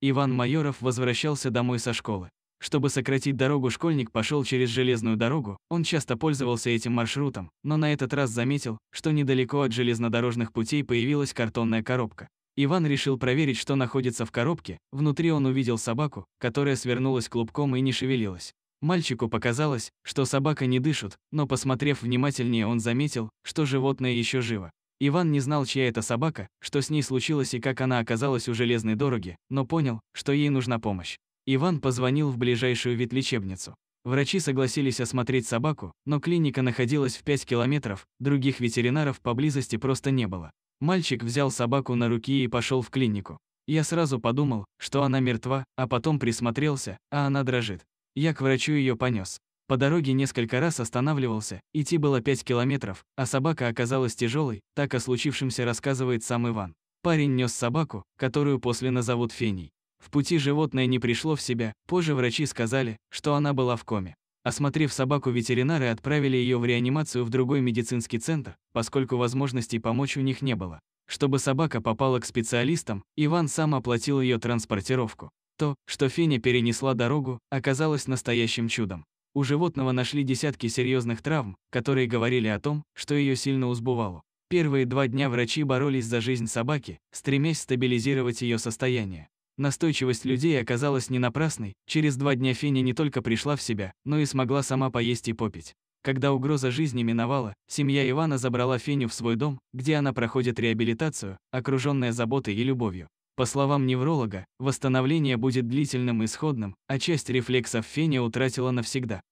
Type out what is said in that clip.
Иван Майоров возвращался домой со школы. Чтобы сократить дорогу, школьник пошел через железную дорогу. Он часто пользовался этим маршрутом, но на этот раз заметил, что недалеко от железнодорожных путей появилась картонная коробка. Иван решил проверить, что находится в коробке. Внутри он увидел собаку, которая свернулась клубком и не шевелилась. Мальчику показалось, что собака не дышит, но, посмотрев внимательнее, он заметил, что животное еще живо. Иван не знал, чья это собака, что с ней случилось и как она оказалась у железной дороги, но понял, что ей нужна помощь. Иван позвонил в ближайшую ветлечебницу. Врачи согласились осмотреть собаку, но клиника находилась в 5 километров, других ветеринаров поблизости просто не было. Мальчик взял собаку на руки и пошел в клинику. Я сразу подумал, что она мертва, а потом присмотрелся, а она дрожит. Я к врачу ее понес. По дороге несколько раз останавливался, идти было 5 километров, а собака оказалась тяжелой, так о случившемся рассказывает сам Иван. Парень нес собаку, которую после назовут Феней. В пути животное не пришло в себя, позже врачи сказали, что она была в коме. Осмотрев собаку, ветеринары отправили ее в реанимацию в другой медицинский центр, поскольку возможностей помочь у них не было. Чтобы собака попала к специалистам, Иван сам оплатил ее транспортировку. То, что Феня перенесла дорогу, оказалось настоящим чудом. У животного нашли десятки серьезных травм, которые говорили о том, что ее сильно узбувало. Первые 2 дня врачи боролись за жизнь собаки, стремясь стабилизировать ее состояние. Настойчивость людей оказалась не напрасной. Через 2 дня Феня не только пришла в себя, но и смогла сама поесть и попить. Когда угроза жизни миновала, семья Ивана забрала Феню в свой дом, где она проходит реабилитацию, окруженная заботой и любовью. По словам невролога, восстановление будет длительным и исходным, а часть рефлексов Феня утратила навсегда.